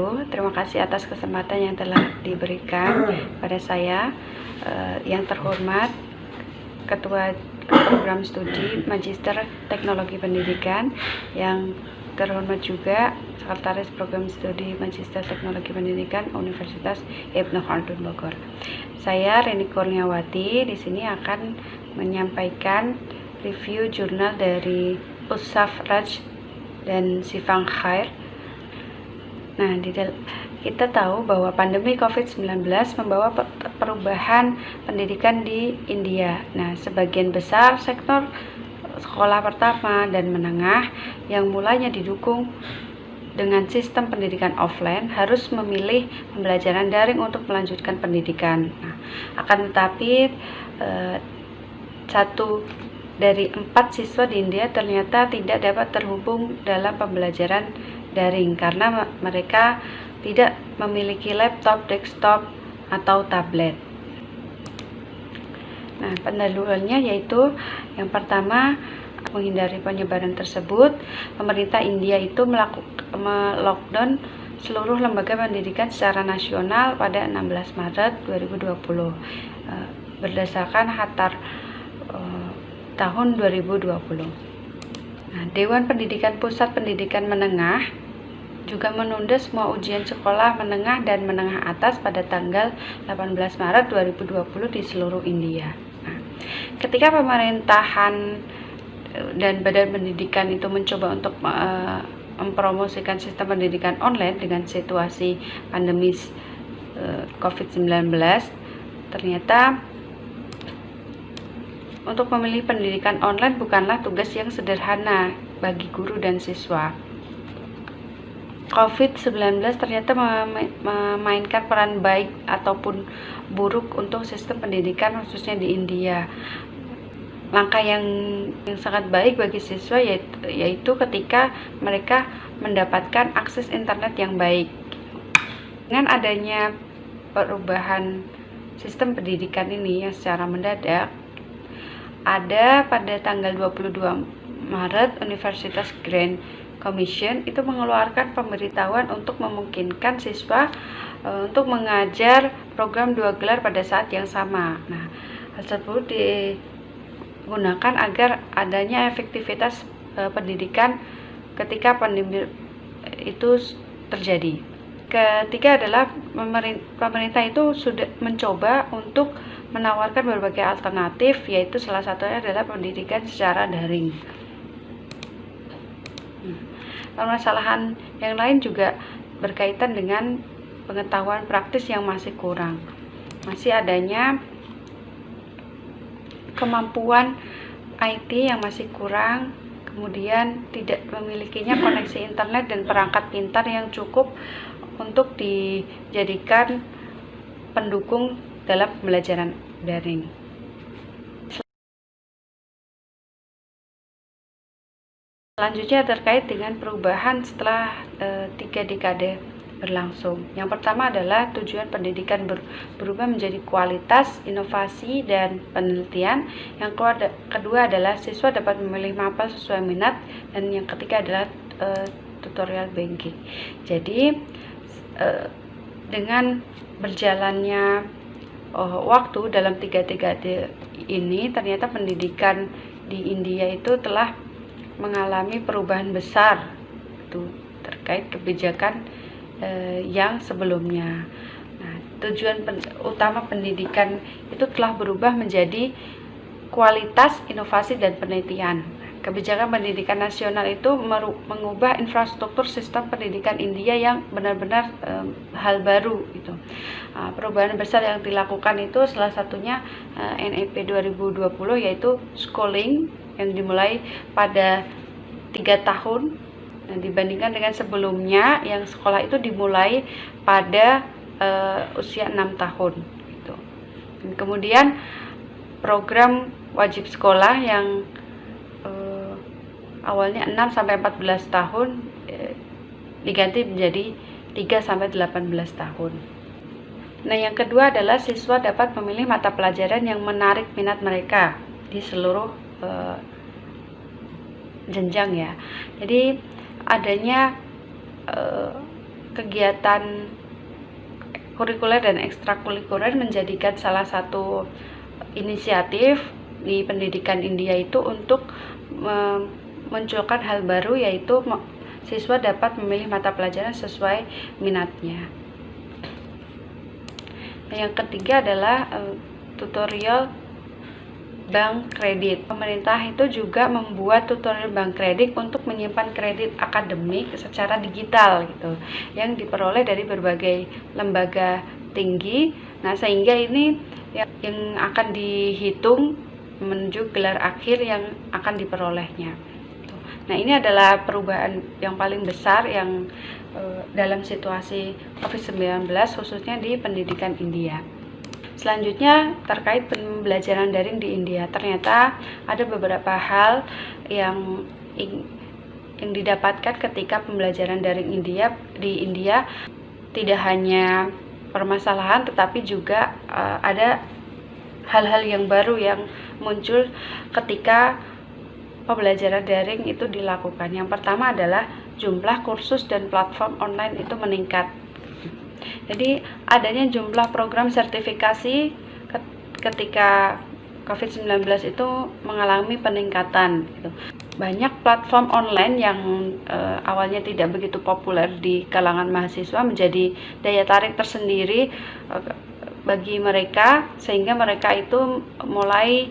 wabarakatuh. Terima kasih atas kesempatan yang telah diberikan pada saya, yang terhormat Ketua Program Studi Magister Teknologi Pendidikan, yang terhormat juga Sekretaris Program Studi Magister Teknologi Pendidikan Universitas Ibnu Khaldun Bogor. Saya Reni Kurniawati di sini akan menyampaikan review jurnal dari Ussaf Raj dan Sifang Khair. Nah, kita tahu bahwa pandemi COVID-19 membawa perubahan pendidikan di India. Nah, sebagian besar sektor sekolah pertama dan menengah yang mulanya didukung dengan sistem pendidikan offline harus memilih pembelajaran daring untuk melanjutkan pendidikan. Nah, akan tetapi 1 dari 4 siswa di India ternyata tidak dapat terhubung dalam pembelajaran daring karena mereka tidak memiliki laptop, desktop, atau tablet. Nah, pendahuluannya yaitu yang pertama, menghindari penyebaran tersebut, pemerintah India itu melockdown seluruh lembaga pendidikan secara nasional pada 16 Maret 2020 berdasarkan Hatar tahun 2020. Nah, Dewan Pendidikan Pusat Pendidikan Menengah juga menunda semua ujian sekolah menengah dan menengah atas pada tanggal 18 Maret 2020 di seluruh India. Nah, ketika pemerintahan dan badan pendidikan itu mencoba untuk mempromosikan sistem pendidikan online dengan situasi pandemi COVID-19, ternyata untuk memilih pendidikan online bukanlah tugas yang sederhana bagi guru dan siswa. COVID-19 ternyata memainkan peran baik ataupun buruk untuk sistem pendidikan khususnya di India. Langkah yang sangat baik bagi siswa yaitu ketika mereka mendapatkan akses internet yang baik. Dengan adanya perubahan sistem pendidikan ini yang secara mendadak, ada pada tanggal 22 Maret Universitas Grand Commission itu mengeluarkan pemberitahuan untuk memungkinkan siswa untuk mengajar program 2 gelar pada saat yang sama. Nah, hal tersebut digunakan agar adanya efektivitas pendidikan ketika pandemi itu terjadi. Ketiga adalah pemerintah itu sudah mencoba untuk menawarkan berbagai alternatif, yaitu salah satunya adalah pendidikan secara daring. Permasalahan yang lain juga berkaitan dengan pengetahuan praktis yang masih kurang. Masih adanya kemampuan IT yang masih kurang, kemudian tidak memilikinya koneksi internet dan perangkat pintar yang cukup untuk dijadikan pendukung dalam pembelajaran daring. Selanjutnya terkait dengan perubahan setelah 3 dekade berlangsung. Yang pertama adalah tujuan pendidikan berubah menjadi kualitas, inovasi, dan penelitian. Yang kedua adalah siswa dapat memilih mapel sesuai minat, dan yang ketiga adalah tutorial banking. Jadi dengan berjalannya waktu dalam 3 dekade ini, ternyata pendidikan di India itu telah mengalami perubahan besar terkait kebijakan yang sebelumnya. Nah, tujuan utama pendidikan itu telah berubah menjadi kualitas, inovasi, dan penelitian. Kebijakan pendidikan nasional itu mengubah infrastruktur sistem pendidikan India yang benar-benar hal baru itu. Perubahan besar yang dilakukan itu salah satunya NEP 2020, yaitu schooling yang dimulai pada 3 tahun dibandingkan dengan sebelumnya yang sekolah itu dimulai pada usia 6 tahun gitu. Dan kemudian program wajib sekolah yang awalnya 6 sampai 14 tahun diganti menjadi 3 sampai 18 tahun. Nah, yang kedua adalah siswa dapat memilih mata pelajaran yang menarik minat mereka di seluruh jenjang ya. Jadi adanya kegiatan kurikuler dan ekstrakurikuler menjadikan salah satu inisiatif di pendidikan India itu untuk memunculkan hal baru, yaitu siswa dapat memilih mata pelajaran sesuai minatnya. Yang ketiga adalah tutorial bank kredit. Pemerintah itu juga membuat tutorial bank kredit untuk menyimpan kredit akademik secara digital gitu, yang diperoleh dari berbagai lembaga tinggi. Nah, sehingga ini yang akan dihitung menuju gelar akhir yang akan diperolehnya. Nah, ini adalah perubahan yang paling besar yang dalam situasi COVID-19 khususnya di pendidikan India. Selanjutnya terkait pembelajaran daring di India, ternyata ada beberapa hal yang didapatkan ketika pembelajaran daring di India. Tidak hanya permasalahan, tetapi juga ada hal-hal yang baru yang muncul ketika pembelajaran daring itu dilakukan. Yang pertama adalah jumlah kursus dan platform online itu meningkat. Jadi adanya jumlah program sertifikasi ketika COVID-19 itu mengalami peningkatan gitu. Banyak platform online yang awalnya tidak begitu populer di kalangan mahasiswa menjadi daya tarik tersendiri bagi mereka, sehingga mereka itu mulai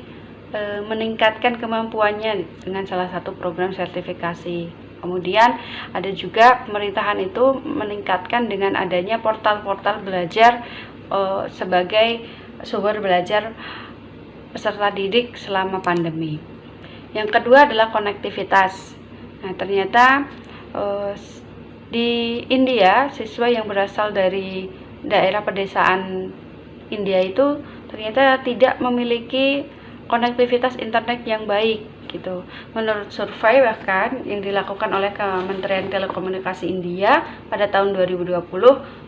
meningkatkan kemampuannya dengan salah satu program sertifikasi. Kemudian ada juga pemerintahan itu meningkatkan dengan adanya portal-portal belajar sebagai sumber belajar peserta didik selama pandemi. Yang kedua adalah konektivitas. Nah, ternyata di India, siswa yang berasal dari daerah pedesaan India itu ternyata tidak memiliki konektivitas internet yang baik gitu. Menurut survei bahkan yang dilakukan oleh Kementerian Telekomunikasi India pada tahun 2020,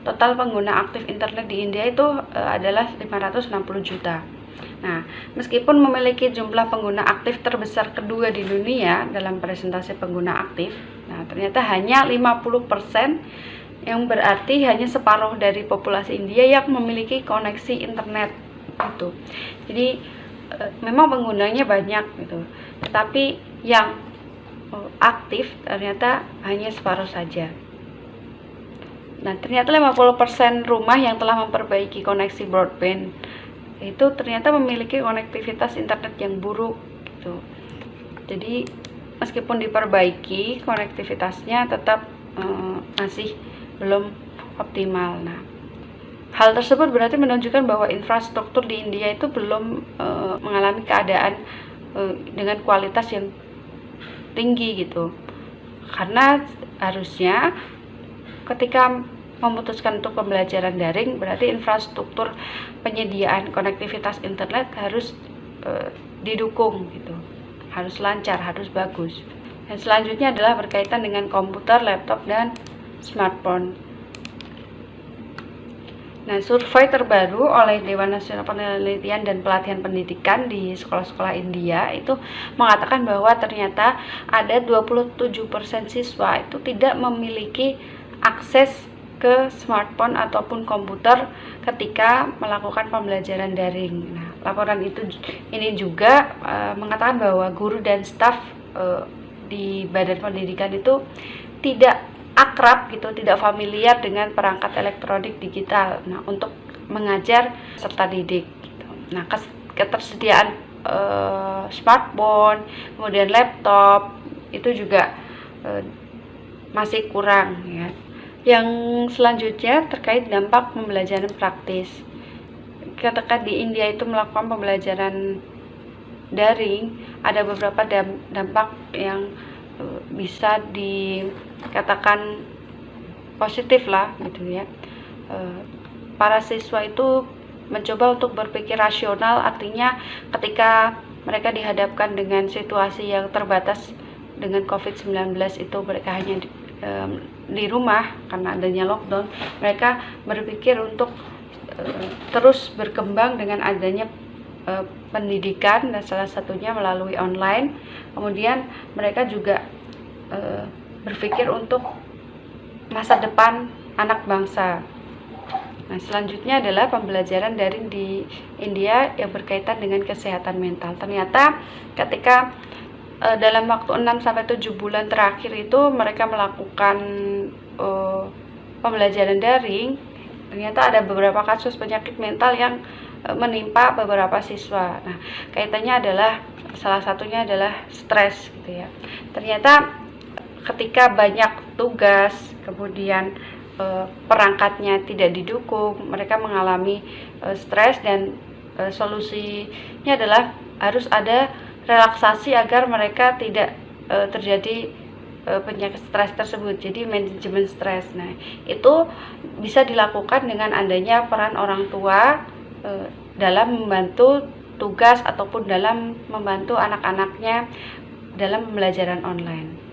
total pengguna aktif internet di India itu adalah 560 juta. Nah, meskipun memiliki jumlah pengguna aktif terbesar kedua di dunia dalam presentasi pengguna aktif, nah ternyata hanya 50%, yang berarti hanya separuh dari populasi India yang memiliki koneksi internet gitu. Jadi memang penggunanya banyak gitu, tetapi yang aktif ternyata hanya separuh saja. Nah, ternyata 50% rumah yang telah memperbaiki koneksi broadband itu ternyata memiliki konektivitas internet yang buruk gitu. Jadi meskipun diperbaiki, konektivitasnya tetap masih belum optimal. Nah, hal tersebut berarti menunjukkan bahwa infrastruktur di India itu belum mengalami keadaan dengan kualitas yang tinggi gitu. Karena harusnya ketika memutuskan untuk pembelajaran daring, berarti infrastruktur penyediaan konektivitas internet harus didukung gitu. Harus lancar, harus bagus. Dan selanjutnya adalah berkaitan dengan komputer, laptop, dan smartphone. Nah, survei terbaru oleh Dewan Nasional Penelitian dan Pelatihan Pendidikan di sekolah-sekolah India itu mengatakan bahwa ternyata ada 27% siswa itu tidak memiliki akses ke smartphone ataupun komputer ketika melakukan pembelajaran daring. Nah, laporan ini juga mengatakan bahwa guru dan staf di badan pendidikan itu tidak akrab gitu, tidak familiar dengan perangkat elektronik digital. Nah, untuk mengajar peserta didik gitu. Nah, ketersediaan smartphone, kemudian laptop itu juga masih kurang ya. Yang selanjutnya terkait dampak pembelajaran praktis. Ketika di India itu melakukan pembelajaran daring, ada beberapa dampak yang bisa dikatakan positif lah gitu ya. Para siswa itu mencoba untuk berpikir rasional, artinya ketika mereka dihadapkan dengan situasi yang terbatas dengan COVID-19 itu, mereka hanya di rumah karena adanya lockdown, mereka berpikir untuk terus berkembang dengan adanya pendidikan, dan salah satunya melalui online. Kemudian mereka juga berpikir untuk masa depan anak bangsa. Nah, selanjutnya adalah pembelajaran daring di India yang berkaitan dengan kesehatan mental. Ternyata ketika dalam waktu 6-7 bulan terakhir itu mereka melakukan pembelajaran daring, ternyata ada beberapa kasus penyakit mental yang menimpa beberapa siswa. Nah, kaitannya adalah salah satunya adalah stres gitu ya. Ternyata ketika banyak tugas, kemudian perangkatnya tidak didukung, mereka mengalami stres, dan solusinya adalah harus ada relaksasi agar mereka tidak terjadi penyakit stres tersebut. Jadi manajemen stres. Nah, itu bisa dilakukan dengan adanya peran orang tua dalam membantu tugas ataupun dalam membantu anak-anaknya dalam pembelajaran online.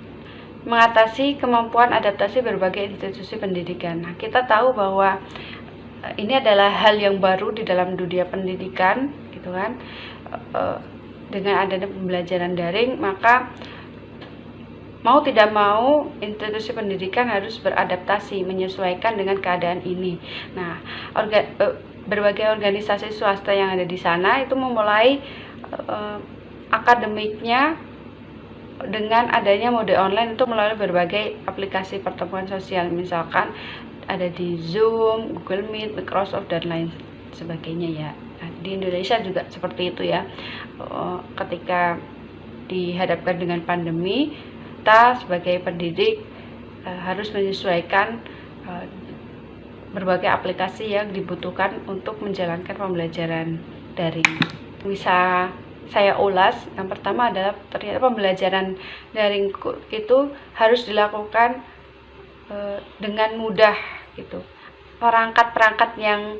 Mengatasi kemampuan adaptasi berbagai institusi pendidikan. Nah, kita tahu bahwa ini adalah hal yang baru di dalam dunia pendidikan, gitu kan. Dengan adanya pembelajaran daring, maka mau tidak mau institusi pendidikan harus beradaptasi, menyesuaikan dengan keadaan ini. Nah, berbagai organisasi swasta yang ada di sana itu memulai akademiknya dengan adanya mode online itu melalui berbagai aplikasi pertemuan sosial, misalkan ada di Zoom, Google Meet, Microsoft, dan lain sebagainya ya. Nah, di Indonesia juga seperti itu ya. Ketika dihadapkan dengan pandemi, kita sebagai pendidik harus menyesuaikan berbagai aplikasi yang dibutuhkan untuk menjalankan pembelajaran daring. Bisa saya ulas, yang pertama adalah ternyata pembelajaran daring itu harus dilakukan dengan mudah gitu. Perangkat-perangkat yang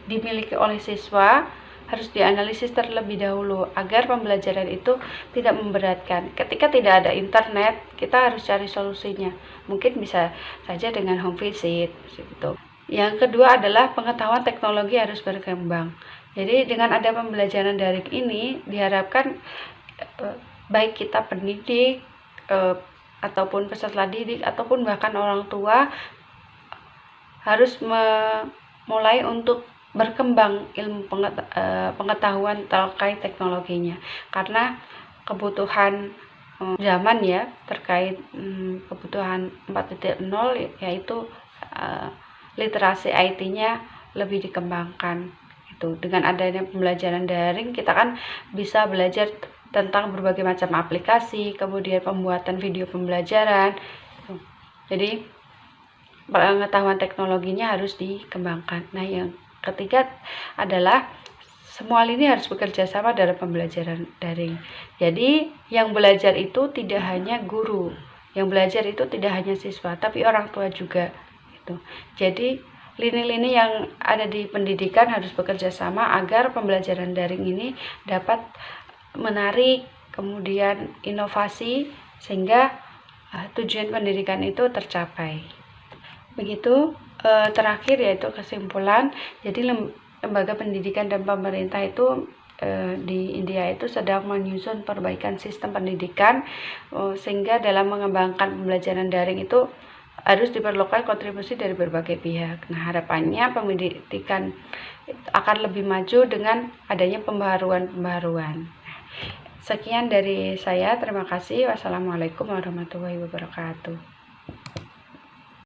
dimiliki oleh siswa harus dianalisis terlebih dahulu agar pembelajaran itu tidak memberatkan. Ketika tidak ada internet, kita harus cari solusinya. Mungkin bisa saja dengan home visit gitu. Yang kedua adalah pengetahuan teknologi harus berkembang. Jadi dengan ada pembelajaran daring ini diharapkan baik kita pendidik ataupun peserta didik ataupun bahkan orang tua harus mulai untuk berkembang ilmu pengetahuan terkait teknologinya, karena kebutuhan zaman ya terkait kebutuhan 4.0 yaitu literasi IT-nya lebih dikembangkan. Dengan adanya pembelajaran daring, kita kan bisa belajar tentang berbagai macam aplikasi, kemudian pembuatan video pembelajaran. Jadi pengetahuan teknologinya harus dikembangkan. Nah, yang ketiga adalah semua ini harus bekerja sama dalam pembelajaran daring. Jadi yang belajar itu tidak hanya guru, yang belajar itu tidak hanya siswa, tapi orang tua juga. Jadi lini-lini yang ada di pendidikan harus bekerja sama agar pembelajaran daring ini dapat menarik, kemudian inovasi, sehingga tujuan pendidikan itu tercapai. Begitu. Terakhir yaitu kesimpulan. Jadi lembaga pendidikan dan pemerintah itu di India itu sedang menyusun perbaikan sistem pendidikan, sehingga dalam mengembangkan pembelajaran daring itu harus diperlukan kontribusi dari berbagai pihak. Nah, harapannya pendidikan akan lebih maju dengan adanya pembaharuan. Sekian dari saya, terima kasih. Wassalamualaikum warahmatullahi wabarakatuh.